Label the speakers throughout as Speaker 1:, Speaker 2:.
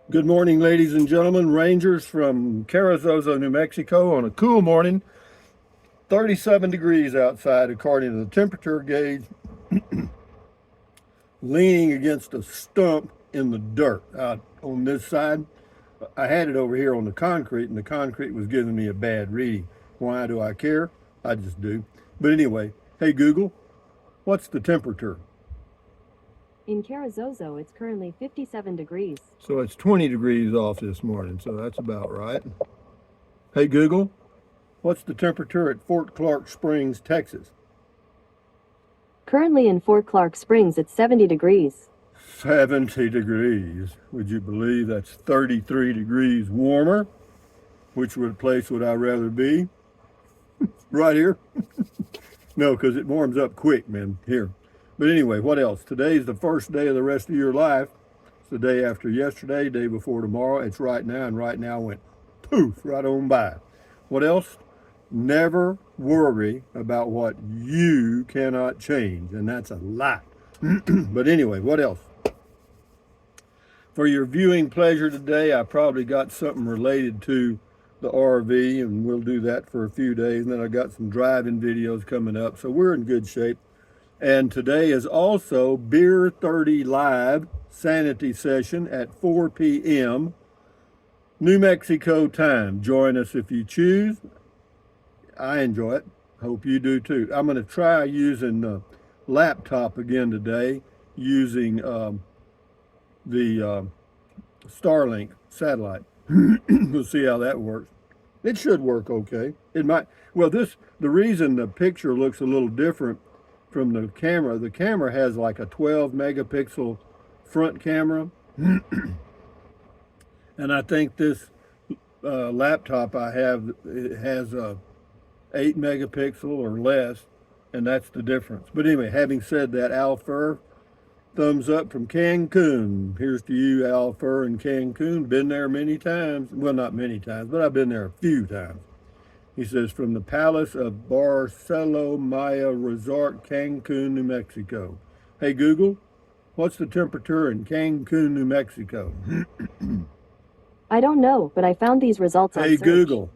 Speaker 1: Good morning, ladies and gentlemen. Rangers from Carrizozo, New Mexico, on a cool morning. 37 degrees outside, according to the temperature gauge, leaning against a stump in the dirt out on this side. I had it over here on the concrete, and the concrete was giving me a bad reading. Why do I care? I just do. But anyway, hey Google, what's the temperature?
Speaker 2: In Carrizozo, it's currently 57 degrees.
Speaker 1: So it's 20 degrees off this morning, so that's about right. Hey Google, what's the temperature at Fort Clark Springs, Texas?
Speaker 2: Currently in Fort Clark Springs, it's 70 degrees.
Speaker 1: 70 degrees. Would you believe that's 33 degrees warmer? Which place would I rather be? Right here? No, because it warms up quick, man, here. But anyway, what else? Today's the first day of the rest of your life. It's the day after yesterday, day before tomorrow. It's right now, and right now went poof, right on by. What else? Never worry about what you cannot change, and that's a lot. But anyway, what else? For your viewing pleasure today, I probably got something related to the RV, and we'll do that for a few days. And then I got some driving videos coming up, so we're in good shape. And today is also Beer 30 Live Sanity Session at 4 p.m. New Mexico time. Join us if you choose. I enjoy it. Hope you do too. I'm going to try using the laptop again today, using the Starlink satellite. We'll see how that works. It should work okay. It might. Well, the reason the picture looks a little different from the camera has like a 12 megapixel front camera, and I think this laptop I have, it has a 8 megapixel or less, and that's the difference. But anyway, having said that, Al Fur, thumbs up from Cancun. Here's to you, Al Fur in Cancun. Been there many times. Well, not many times, but I've been there a few times. He says, from the Palace of Barcelo Maya Resort, Cancun, New Mexico. Hey, Google, what's the temperature in Cancun, New Mexico?
Speaker 2: I don't know, but I found these results on
Speaker 1: Hey,
Speaker 2: search.
Speaker 1: Google,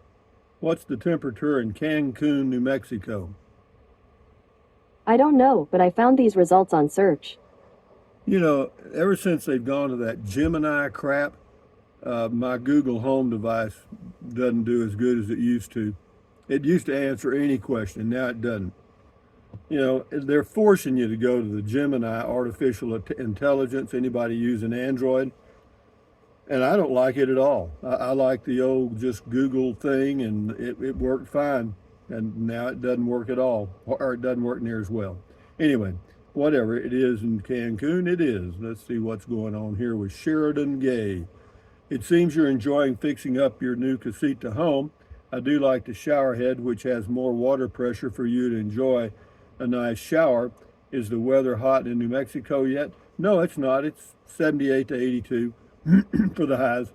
Speaker 1: what's the temperature in Cancun, New Mexico?
Speaker 2: I don't know, but I found these results on search.
Speaker 1: You know, ever since they've gone to that Gemini crap, my Google Home device doesn't do as good as it used to. It used to answer any question, now it doesn't. You know, they're forcing you to go to the Gemini artificial intelligence, anybody using Android, and I don't like it at all. I like the old just Google thing, and it worked fine, and now it doesn't work at all, or it doesn't work near as well. Anyway, whatever it is in Cancun, it is. Let's see what's going on here with Sheridan Gay. It seems you're enjoying fixing up your new casita home. I do like the shower head, which has more water pressure for you to enjoy a nice shower. Is the weather hot in New Mexico yet? No, it's not. It's 78 to 82 for the highs.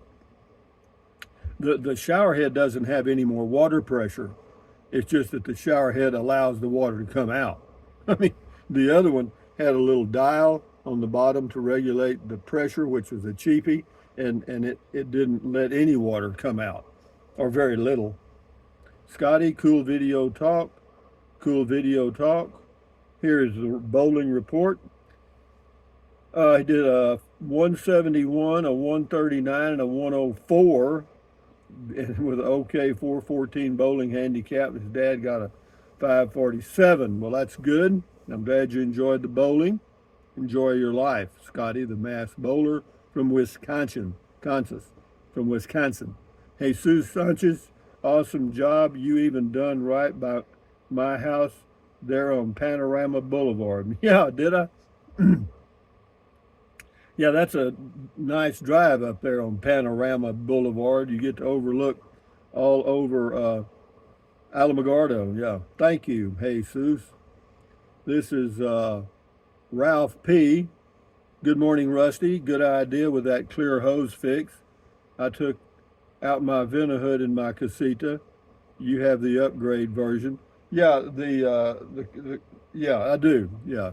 Speaker 1: The shower head doesn't have any more water pressure. It's just that the shower head allows the water to come out. I mean, the other one had a little dial on the bottom to regulate the pressure, which was a cheapie, and it didn't let any water come out, or very little. Scotty, cool video talk. Cool video talk. Here is the bowling report. He did a 171, a 139, and a 104 with an OK 414 bowling handicap. His dad got a 547. Well, that's good. I'm glad you enjoyed the bowling. Enjoy your life, Scotty, the mass bowler from Wisconsin. From Wisconsin. Jesus Sanchez, awesome job. You even done right by my house there on Panorama Boulevard. Yeah, did I? Yeah, that's a nice drive up there on Panorama Boulevard. You get to overlook all over Alamogordo. Yeah, thank you, Jesus. This is Ralph P. Good morning, Rusty. Good idea with that clear hose fix. I took out my Ventahood in my casita. You have the upgrade version. Yeah, yeah, I do. Yeah,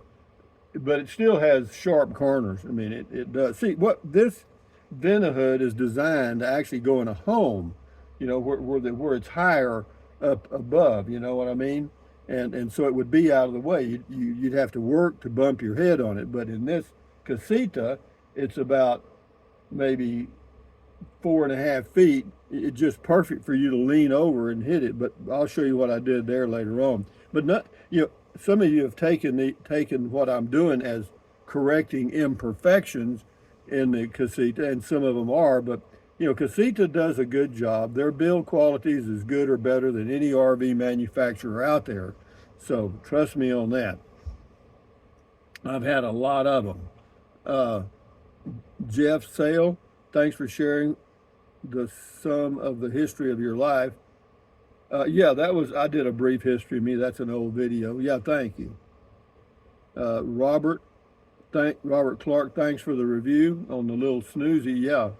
Speaker 1: but it still has sharp corners. I mean, it does. See what this Ventahood is designed to actually go in a home, where it's higher up above. You know what I mean? And so it would be out of the way. You'd have to work to bump your head on it. But in this casita, it's about maybe 4.5 feet. It's just perfect for you to lean over and hit it. But I'll show you what I did there later on. But not, some of you have taken what I'm doing as correcting imperfections in the casita, and some of them are. But Casita does a good job. Their build quality is as good or better than any RV manufacturer out there. So trust me on that. I've had a lot of them. Jeff Sale, thanks for sharing the sum of the history of your life. Yeah, I did a brief history of me. That's an old video. Yeah, thank you. Robert Clark, thanks for the review on the little snoozy. Yeah,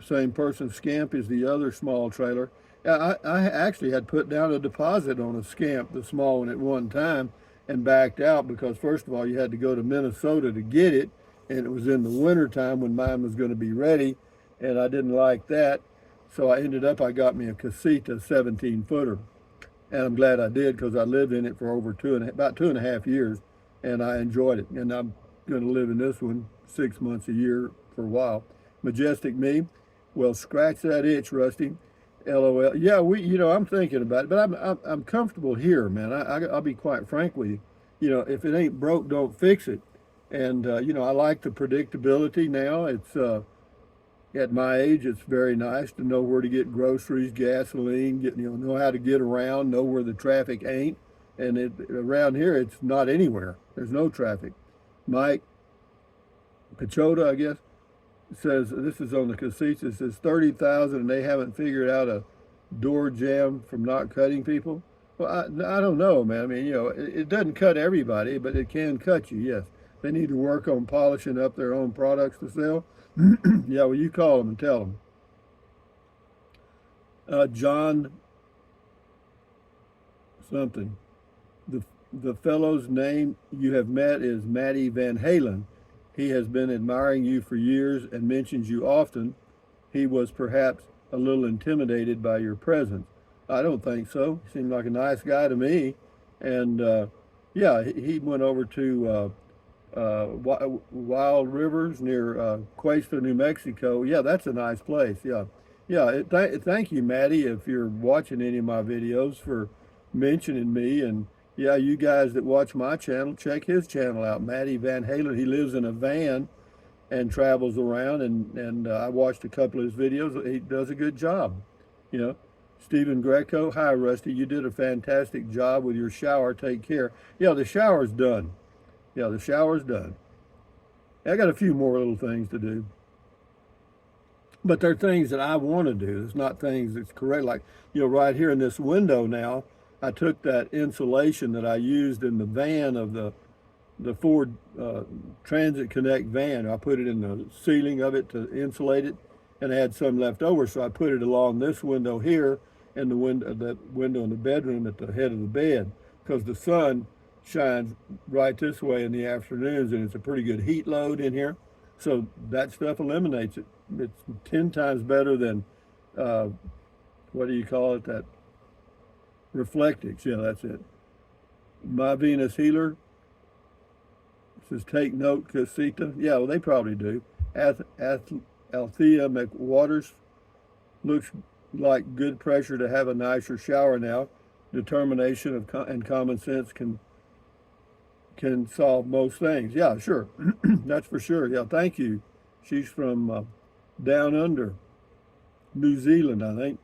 Speaker 1: same person. Scamp is the other small trailer. Yeah, I actually had put down a deposit on a Scamp, the small one, at one time, and backed out because, first of all, you had to go to Minnesota to get it, and it was in the winter time when mine was going to be ready, and I didn't like that. So I got me a Casita 17-footer, and I'm glad I did because I lived in it for over about 2.5 years, and I enjoyed it. And I'm going to live in this one 6 months a year for a while. Majestic Me, well, scratch that itch, Rusty. LOL. Yeah, I'm thinking about it, but I'm comfortable here, man. I'll be quite frank with you. If it ain't broke, don't fix it. And I like the predictability now. It's at my age, it's very nice to know where to get groceries, gasoline, know how to get around, know where the traffic ain't. And around here, it's not anywhere. There's no traffic. Mike Pachota, I guess, says, this is on the Casita, it says 30,000 and they haven't figured out a door jamb from not cutting people. Well, I don't know, man. I mean, it doesn't cut everybody, but it can cut you, yes. They need to work on polishing up their own products to sell. Yeah, well, you call them and tell them. John something. The fellow's name you have met is Matty Van Halen. He has been admiring you for years and mentions you often. He was perhaps a little intimidated by your presence. I don't think so. He seemed like a nice guy to me. And yeah, he went over to Wild Rivers near Cuesta, New Mexico. Yeah, that's a nice place. Yeah. Yeah, thank you, Matty, if you're watching any of my videos, for mentioning me. And yeah, you guys that watch my channel, check his channel out, Matty Van Halen. He lives in a van and travels around, and I watched a couple of his videos. He does a good job. Stephen Greco, hi, Rusty. You did a fantastic job with your shower. Take care. Yeah, the shower's done. Yeah, the shower's done. I got a few more little things to do. But they're things that I want to do. It's not things that's correct. Like, right here in this window now, I took that insulation that I used in the van of the Ford Transit Connect van. I put it in the ceiling of it to insulate it, and I had some left over, so I put it along this window here and the window in the bedroom at the head of the bed, because the sun shines right this way in the afternoons, and it's a pretty good heat load in here. So that stuff eliminates it. It's 10 times better than, what do you call it, that Reflectix. Yeah, that's it. My Venus Healer says, take note, Casita. Yeah, well, they probably do. Althea McWaters, looks like good pressure to have a nicer shower now. Determination and common sense can solve most things. Yeah, sure. That's for sure. Yeah, thank you. She's from down under, New Zealand, I think.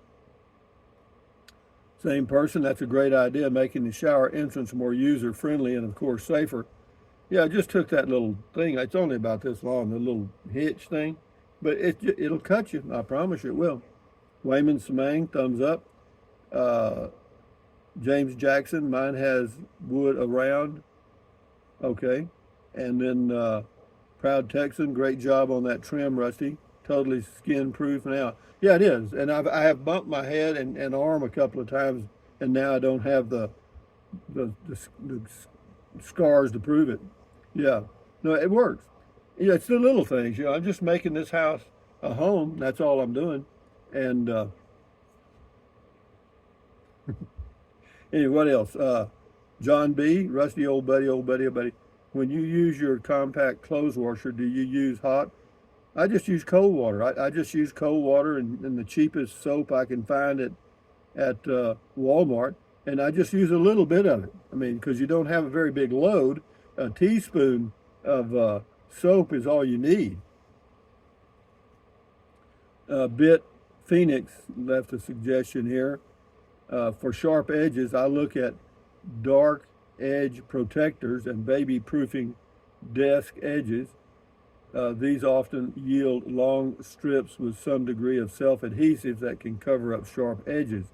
Speaker 1: Same person. That's a great idea, making the shower entrance more user-friendly and, of course, safer. Yeah, I just took that little thing. It's only about this long, the little hitch thing. But it'll cut you. I promise you it will. Wayman Semang, thumbs up. James Jackson, mine has wood around. Okay. And then Proud Texan, great job on that trim, Rusty. Totally skin proof now. Yeah, it is. And I have bumped my head and arm a couple of times, and now I don't have the scars to prove it. Yeah. No, it works. it's the little things. I'm just making this house a home. That's all I'm doing. And anyway, what else? John B, Rusty, old buddy, old buddy, old buddy. When you use your compact clothes washer, do you use hot? I just use cold water. I just use cold water and the cheapest soap I can find at Walmart, and I just use a little bit of it. I mean, because you don't have a very big load. A teaspoon of soap is all you need. Bit Phoenix left a suggestion here. For sharp edges, I look at dark edge protectors and baby proofing desk edges. These often yield long strips with some degree of self-adhesive that can cover up sharp edges.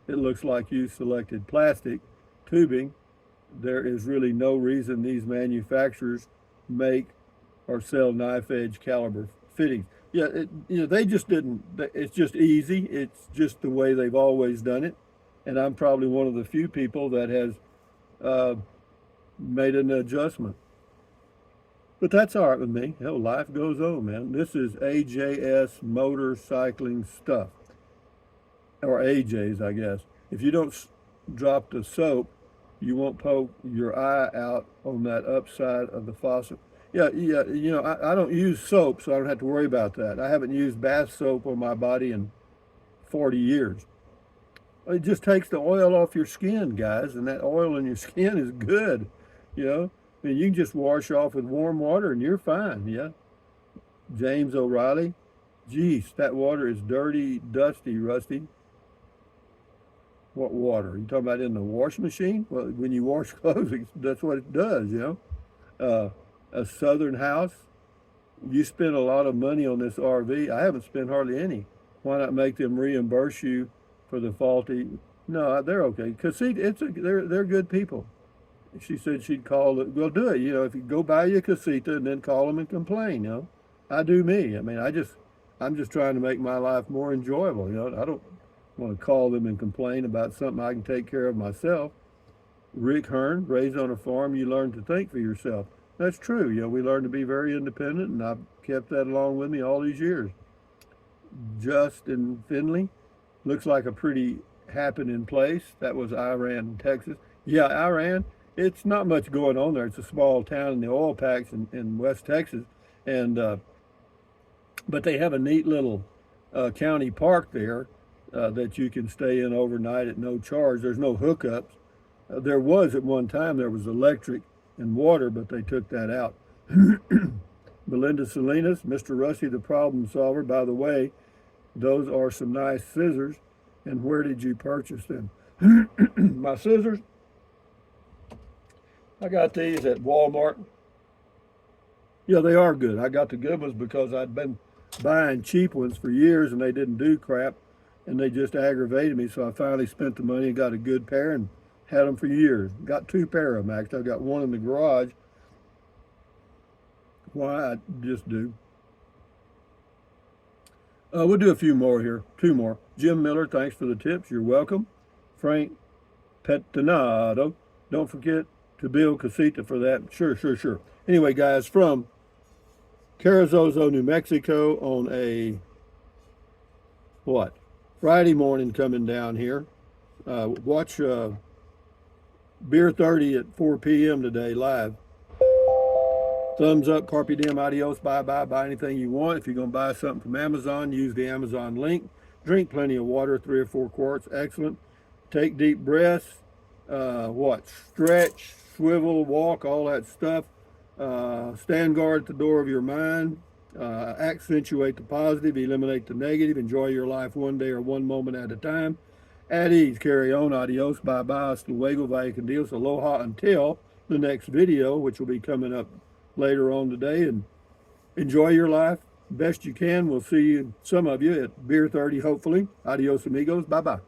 Speaker 1: It looks like you selected plastic tubing. There is really no reason these manufacturers make or sell knife edge caliber fittings. Yeah, they just didn't. It's just easy. It's just the way they've always done it. And I'm probably one of the few people that has made an adjustment. But that's all right with me. Hell, life goes on, man. This is AJS Motorcycling Stuff. Or AJ's, I guess. If you don't drop the soap, you won't poke your eye out on that upside of the faucet. Yeah, I don't use soap, so I don't have to worry about that. I haven't used bath soap on my body in 40 years. It just takes the oil off your skin, guys, and that oil in your skin is good, I mean, you can just wash off with warm water and you're fine, yeah? James O'Reilly, geez, that water is dirty, dusty, Rusty. What water? You talking about in the wash machine? Well, when you wash clothes, that's what it does, A southern house, you spend a lot of money on this RV. I haven't spent hardly any. Why not make them reimburse you for the faulty? No, they're okay. Cause see, they're good people. She said she'd call it. Well, do it. If you go buy you a casita and then call them and complain. I do me. I mean, I'm just trying to make my life more enjoyable. I don't want to call them and complain about something I can take care of myself. Rick Hearn, raised on a farm, you learn to think for yourself. That's true. We learn to be very independent, and I've kept that along with me all these years. Justin Finley, looks like a pretty happening place. That was Iran, Texas. Yeah, Iran. It's not much going on there. It's a small town in the oil packs in West Texas, and but they have a neat little county park there that you can stay in overnight at no charge. There's no hookups. There was at one time. There was electric and water, but they took that out. Belinda Salinas, Mr. Rusty, the problem solver. By the way, those are some nice scissors. And where did you purchase them? My scissors? I got these at Walmart. Yeah, they are good. I got the good ones because I'd been buying cheap ones for years and they didn't do crap and they just aggravated me. So I finally spent the money and got a good pair and had them for years. Got 2 pair of them actually. I've got one in the garage. Why? I just do. We'll do a few more here. 2 more. Jim Miller, thanks for the tips. You're welcome. Frank Petinado, don't forget to build casita for that. Sure. Anyway, guys, from Carrizozo, New Mexico on a, Friday morning coming down here. Watch Beer 30 at 4 p.m. today live. Thumbs up, carpe diem, adios, bye-bye. Buy anything you want. If you're going to buy something from Amazon, use the Amazon link. Drink plenty of water, 3 or 4 quarts. Excellent. Take deep breaths. Stretch, swivel, walk, all that stuff. Stand guard at the door of your mind. Accentuate the positive, eliminate the negative. Enjoy your life one day or one moment at a time. At ease, carry on, adios, bye-bye, hasta luego, vaya con Dios, aloha, until the next video, which will be coming up later on today. And enjoy your life best you can. We'll see you, some of you, at Beer 30, hopefully. Adios, amigos. Bye-bye.